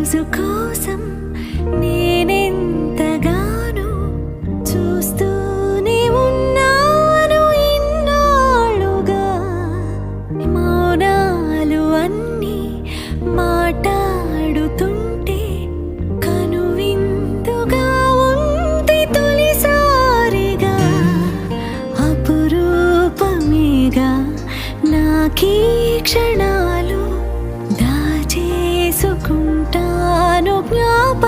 రోజు కోసం నేనెంతగానో చూస్తూనే ఉన్నాను ఇన్నాళ్ళుగా. మౌనాలు అన్నీ మాట్లాడుతుంటే కనువిందుగా ఉంది తొలిసారిగా. అపురూపమేగా నాకీ క్షణాలు, దాచేసుకుంటాను జ్ఞాపకాలుగా.